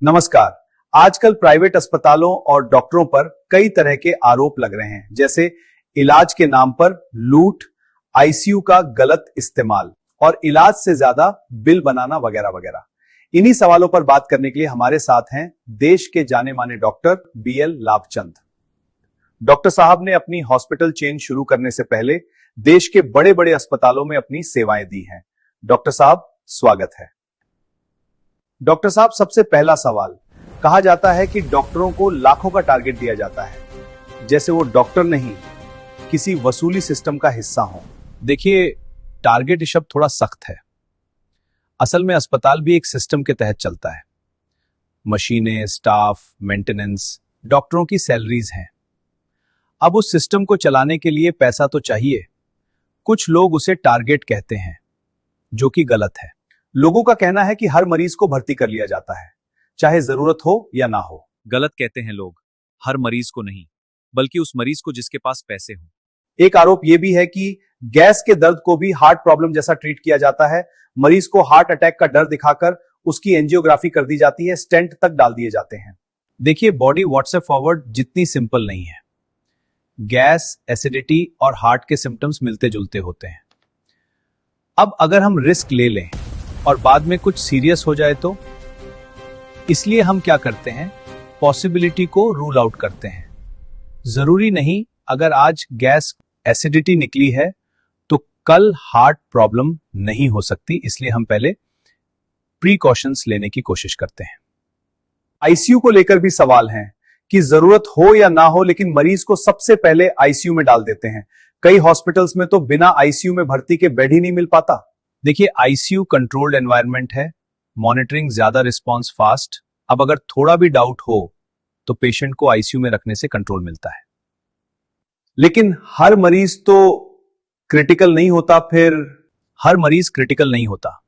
नमस्कार। आजकल प्राइवेट अस्पतालों और डॉक्टरों पर कई तरह के आरोप लग रहे हैं, जैसे इलाज के नाम पर लूट, आईसीयू का गलत इस्तेमाल और इलाज से ज्यादा बिल बनाना वगैरह वगैरह। इन्हीं सवालों पर बात करने के लिए हमारे साथ हैं देश के जाने माने डॉक्टर बीएल लाभचंद। डॉक्टर साहब ने अपनी हॉस्पिटल चेन शुरू करने से पहले देश के बड़े बड़े अस्पतालों में अपनी सेवाएं दी हैं। डॉक्टर साहब, स्वागत है। डॉक्टर साहब, सबसे पहला सवाल, कहा जाता है कि डॉक्टरों को लाखों का टारगेट दिया जाता है, जैसे वो डॉक्टर नहीं किसी वसूली सिस्टम का हिस्सा हो। देखिए, टारगेट शब्द थोड़ा सख्त है। असल में अस्पताल भी एक सिस्टम के तहत चलता है। मशीनें, स्टाफ, मेंटेनेंस, डॉक्टरों की सैलरीज हैं। अब उस सिस्टम को चलाने के लिए पैसा तो चाहिए। कुछ लोग उसे टारगेट कहते हैं, जो कि गलत है। लोगों का कहना है कि हर मरीज को भर्ती कर लिया जाता है, चाहे जरूरत हो या ना हो। गलत कहते हैं लोग। हर मरीज को नहीं, बल्कि उस मरीज को जिसके पास पैसे हों। एक आरोप यह भी है कि गैस के दर्द को भी हार्ट प्रॉब्लम जैसा ट्रीट किया जाता है। मरीज को हार्ट अटैक का डर दिखाकर उसकी एंजियोग्राफी कर दी जाती है, स्टेंट तक डाल दिए जाते हैं। देखिए, बॉडी व्हाट्सएप फॉरवर्ड जितनी सिंपल नहीं है। गैस, एसिडिटी और हार्ट के सिम्टम्स मिलते जुलते होते हैं। अब अगर हम रिस्क ले लें और बाद में कुछ सीरियस हो जाए तो, इसलिए हम क्या करते हैं, पॉसिबिलिटी को रूल आउट करते हैं। जरूरी नहीं अगर आज गैस, एसिडिटी निकली है तो कल हार्ट प्रॉब्लम नहीं हो सकती, इसलिए हम पहले प्रीकॉशंस लेने की कोशिश करते हैं। आईसीयू को लेकर भी सवाल हैं कि जरूरत हो या ना हो, लेकिन मरीज को सबसे पहले आईसीयू में डाल देते हैं। कई हॉस्पिटल्स में तो बिना आईसीयू में भर्ती के बेड ही नहीं मिल पाता। देखिए, आईसीयू कंट्रोल्ड एनवायरनमेंट है, मॉनिटरिंग ज्यादा, रिस्पॉन्स फास्ट। अब अगर थोड़ा भी डाउट हो तो पेशेंट को आईसीयू में रखने से कंट्रोल मिलता है। लेकिन हर मरीज तो क्रिटिकल नहीं होता। फिर हर मरीज क्रिटिकल नहीं होता,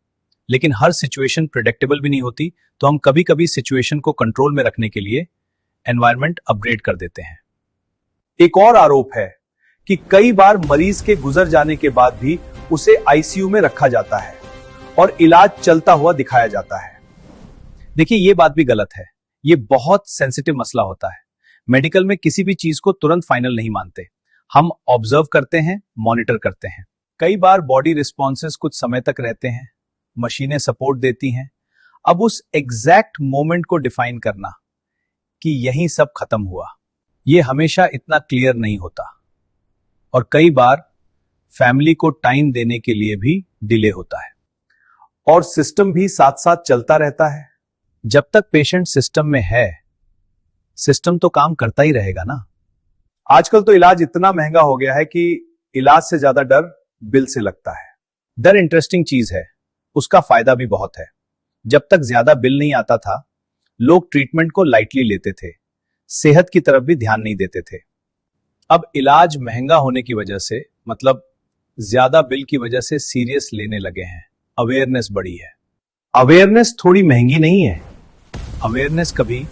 लेकिन हर सिचुएशन प्रेडिक्टेबल भी नहीं होती, तो हम कभी कभी सिचुएशन को कंट्रोल में रखने के लिए एनवायरनमेंट अपग्रेड कर देते हैं। एक और आरोप है कि कई बार मरीज के गुजर जाने के बाद भी उसे आईसीयू में रखा जाता है और इलाज चलता हुआ दिखाया जाता है। देखिए, यह बात भी गलत है। यह बहुत सेंसिटिव मसला होता है। मेडिकल में किसी भी चीज को तुरंत फाइनल नहीं मानते। हम ऑब्जर्व करते हैं, मॉनिटर करते हैं। कई बार बॉडी रिस्पॉन्सेस कुछ समय तक रहते हैं, मशीनें सपोर्ट देती हैं। अब उस एग्जैक्ट मोमेंट को डिफाइन करना कि यहीं सब खत्म हुआ, यह हमेशा इतना क्लियर नहीं होता, और कई बार फैमिली को टाइम देने के लिए भी डिले होता है। और सिस्टम भी साथ साथ चलता रहता है। जब तक पेशेंट सिस्टम में है, सिस्टम तो काम करता ही रहेगा ना। आजकल तो इलाज इतना महंगा हो गया है कि इलाज से ज्यादा डर बिल से लगता है। डर इंटरेस्टिंग चीज है, उसका फायदा भी बहुत है। जब तक ज्यादा बिल नहीं आता था, लोग ट्रीटमेंट को लाइटली लेते थे, सेहत की तरफ भी ध्यान नहीं देते थे। अब इलाज महंगा होने की वजह से, मतलब ज्यादा बिल की वजह से, सीरियस लेने लगे हैं। अवेयरनेस बढ़ी है। अवेयरनेस थोड़ी महंगी नहीं है। अवेयरनेस कभी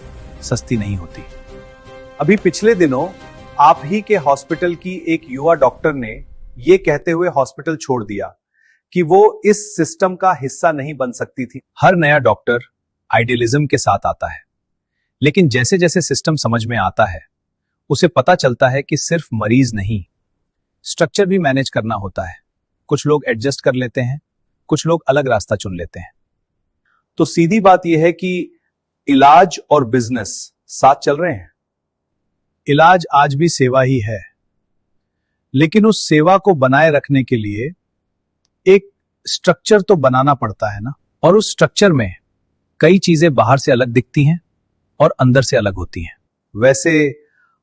सस्ती नहीं होती। अभी पिछले दिनों आप ही के हॉस्पिटल की एक युवा डॉक्टर ने यह कहते हुए हॉस्पिटल छोड़ दिया कि वो इस सिस्टम का हिस्सा नहीं बन सकती थी। हर नया डॉक्टर आइडियलिज्म के साथ आता है, लेकिन जैसे जैसे सिस्टम समझ में आता है, उसे पता चलता है कि सिर्फ मरीज नहीं, स्ट्रक्चर भी मैनेज करना होता है। कुछ लोग एडजस्ट कर लेते हैं, कुछ लोग अलग रास्ता चुन लेते हैं। तो सीधी बात यह है कि इलाज और बिजनेस साथ चल रहे हैं। इलाज आज भी सेवा ही है, लेकिन उस सेवा को बनाए रखने के लिए एक स्ट्रक्चर तो बनाना पड़ता है ना। और उस स्ट्रक्चर में कई चीजें बाहर से अलग दिखती हैं और अंदर से अलग होती हैं। वैसे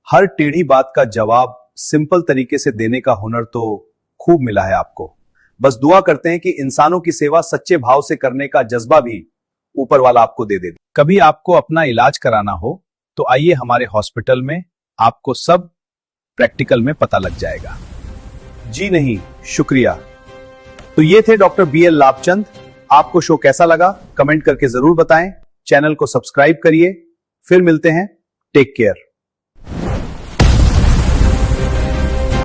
हर टेढ़ी बात का जवाब सिंपल तरीके से देने का हुनर तो खूब मिला है आपको। बस दुआ करते हैं कि इंसानों की सेवा सच्चे भाव से करने का जज्बा भी ऊपर वाला आपको दे दे। कभी आपको अपना इलाज कराना हो तो आइए हमारे हॉस्पिटल में, आपको सब प्रैक्टिकल में पता लग जाएगा। जी नहीं, शुक्रिया। तो ये थे डॉक्टर बीएल लाभचंद। आपको शो कैसा लगा कमेंट करके जरूर बताएं। चैनल को सब्सक्राइब करिए। फिर मिलते हैं। Take care.